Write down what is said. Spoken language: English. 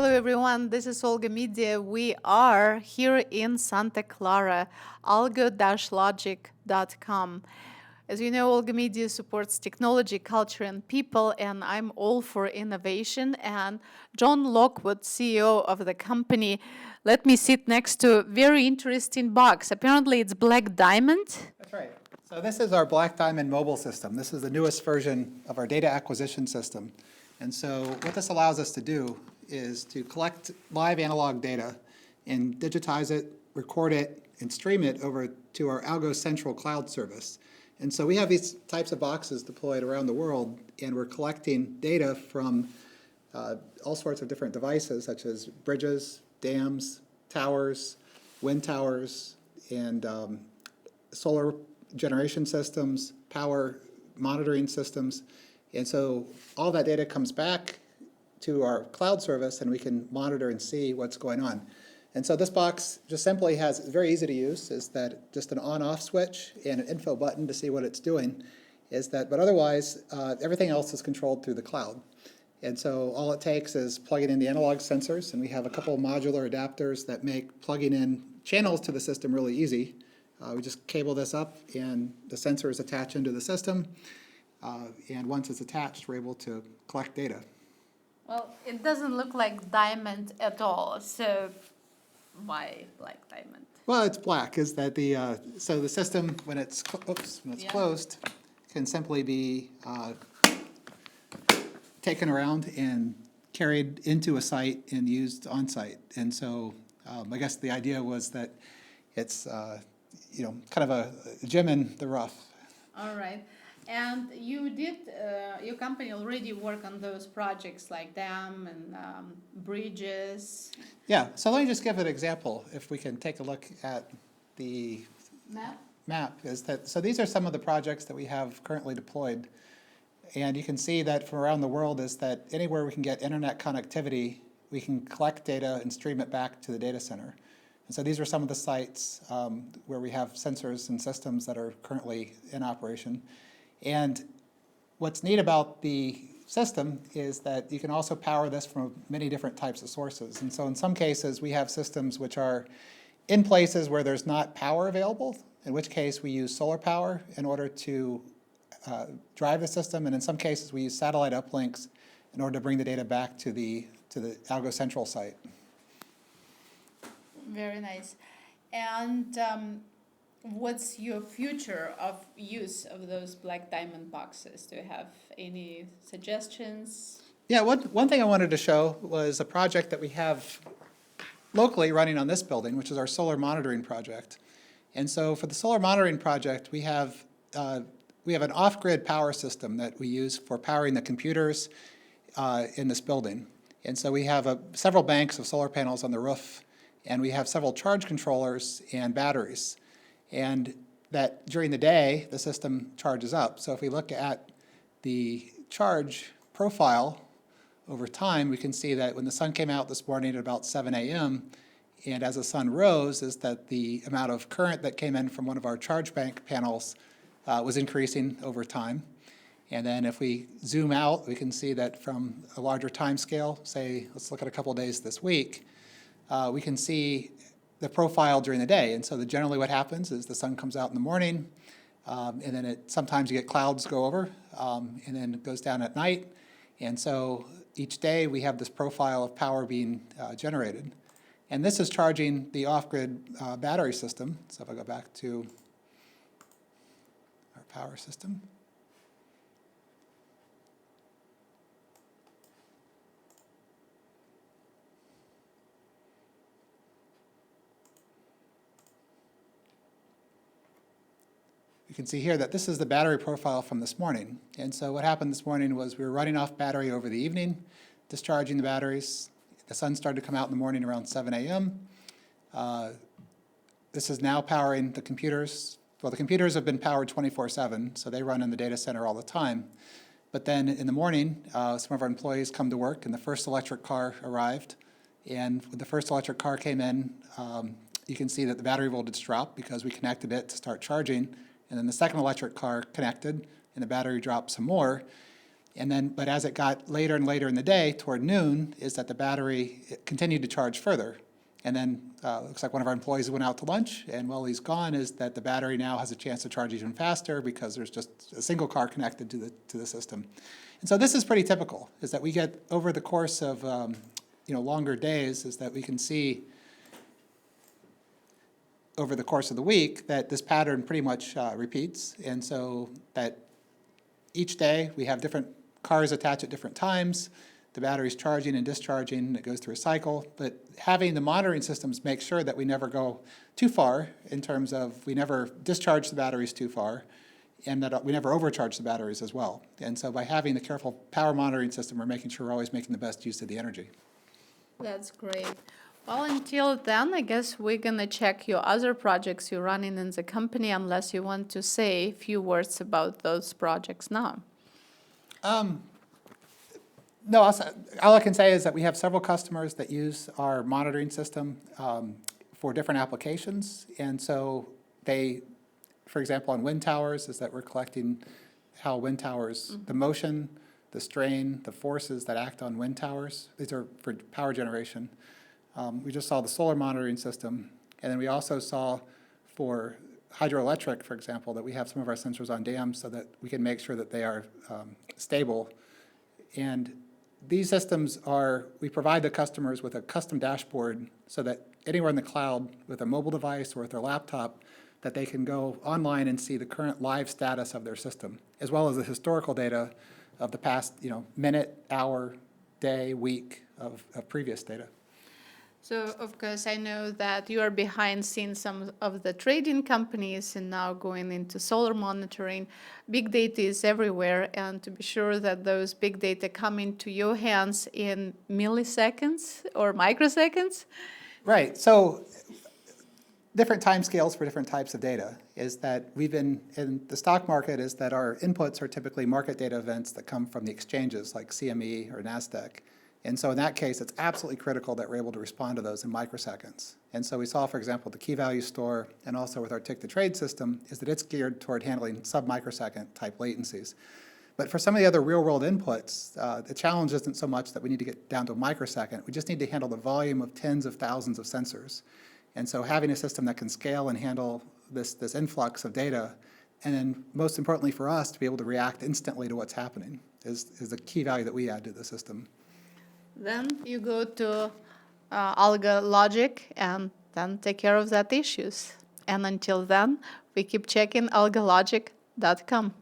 Hello, everyone. This is Olga Media. We are here in Santa Clara, Algo-Logic.com. As you know, Olga Media supports technology, culture, and people, and I'm all for innovation. And John Lockwood, CEO of the company, let me sit next to a very interesting box. Apparently, it's Black Diamond. That's right. So this is our Black Diamond mobile system. This is the newest version of our data acquisition system. And so what this allows us to do is to collect live analog data and digitize it, record it, and stream it over to our Algo Central cloud service. And so we have these types of boxes deployed around the world, and we're collecting data from all sorts of different devices, such as bridges, dams, towers, wind towers, and solar generation systems, power monitoring systems. And so all that data comes back to our cloud service, and we can monitor and see what's going on. And so this box just simply has, very easy to use, is that just an on-off switch and an info button to see what it's doing, but otherwise, everything else is controlled through the cloud. And so all it takes is plugging in the analog sensors, and we have a couple of modular adapters that make plugging in channels to the system really easy. We just cable this up, and the sensors attach into the system, and once it's attached, we're able to collect data. Well, it doesn't look like diamond at all, so why Black Diamond? Well, it's black. Is that so the system, when it's closed, can simply be taken around and carried into a site and used on site. And so I guess the idea was that it's kind of a gem in the rough. All right. And you did, your company already work on those projects like dam and bridges. Yeah, so let me just give an example. If we can take a look at the map, so these are some of the projects that we have currently deployed. And you can see that from around the world is that anywhere we can get internet connectivity, we can collect data and stream it back to the data center. And so these are some of the sites where we have sensors and systems that are currently in operation. And what's neat about the system is that you can also power this from many different types of sources. And so in some cases, we have systems which are in places where there's not power available, in which case we use solar power in order to drive the system. And in some cases, we use satellite uplinks in order to bring the data back to the Algo Central site. Very nice. And what's your future of use of those Black Diamond boxes? Do you have any suggestions? Yeah, one thing I wanted to show was a project that we have locally running on this building, which is our solar monitoring project. And so for the solar monitoring project, we have an off-grid power system that we use for powering the computers in this building. And so we have several banks of solar panels on the roof, and we have several charge controllers and batteries. And that during the day, the system charges up. So if we look at the charge profile over time, we can see that when the sun came out this morning at about 7 a.m., and as the sun rose, is that the amount of current that came in from one of our charge bank panels was increasing over time. And then if we zoom out, we can see that from a larger time scale, say, let's look at a couple of days this week, we can see the profile during the day. And so generally what happens is the sun comes out in the morning, and then sometimes you get clouds go over, and then it goes down at night. And so each day we have this profile of power being generated. And this is charging the off-grid battery system. So if I go back to our power system. You can see here that this is the battery profile from this morning. And so what happened this morning was we were running off battery over the evening, discharging the batteries. The sun started to come out in the morning around 7 a.m. This is now powering the computers. Well, the computers have been powered 24/7, so they run in the data center all the time. But then in the morning, some of our employees come to work, and the first electric car arrived. And when the first electric car came in, you can see that the battery voltage dropped because we connected it to start charging. And then the second electric car connected, and the battery dropped some more. And then, but as it got later and later in the day, toward noon, is that the battery continued to charge further. And then looks like one of our employees went out to lunch, and while he's gone, is that the battery now has a chance to charge even faster because there's just a single car connected to the system. And so this is pretty typical, is that we get over the course of longer days, is that we can see over the course of the week that this pattern pretty much repeats. And so that each day we have different cars attached at different times. The battery's charging and discharging, it goes through a cycle. But having the monitoring systems make sure that we never go too far in terms of we never discharge the batteries too far, and that we never overcharge the batteries as well. And so by having the careful power monitoring system, we're making sure we're always making the best use of the energy. That's great. Well, until then, I guess we're going to check your other projects you're running in the company, unless you want to say a few words about those projects now. No, all I can say is that we have several customers that use our monitoring system for different applications. And so they, for example, on wind towers, is that we're collecting how wind towers, the motion, the strain, the forces that act on wind towers. These are for power generation. We just saw the solar monitoring system. And then we also saw for hydroelectric, for example, that we have some of our sensors on dams so that we can make sure that they are stable. And these systems we provide the customers with a custom dashboard so that anywhere in the cloud with a mobile device or with their laptop, that they can go online and see the current live status of their system, as well as the historical data of the past, minute, hour, day, week of previous data. So, of course, I know that you are behind scenes some of the trading companies and now going into solar monitoring. Big data is everywhere, and to be sure that those big data come into your hands in milliseconds or microseconds. Right. So different timescales for different types of data is that we've been in the stock market is that our inputs are typically market data events that come from the exchanges like CME or NASDAQ. And so in that case, it's absolutely critical that we're able to respond to those in microseconds. And so we saw, for example, the key value store and also with our tick-to-trade system is that it's geared toward handling sub-microsecond type latencies. But for some of the other real-world inputs, the challenge isn't so much that we need to get down to a microsecond. We just need to handle the volume of tens of thousands of sensors. And so having a system that can scale and handle this influx of data, and then most importantly for us to be able to react instantly to what's happening is the key value that we add to the system. Then you go to Algo-Logic and then take care of that issues. And until then, we keep checking algologic.com.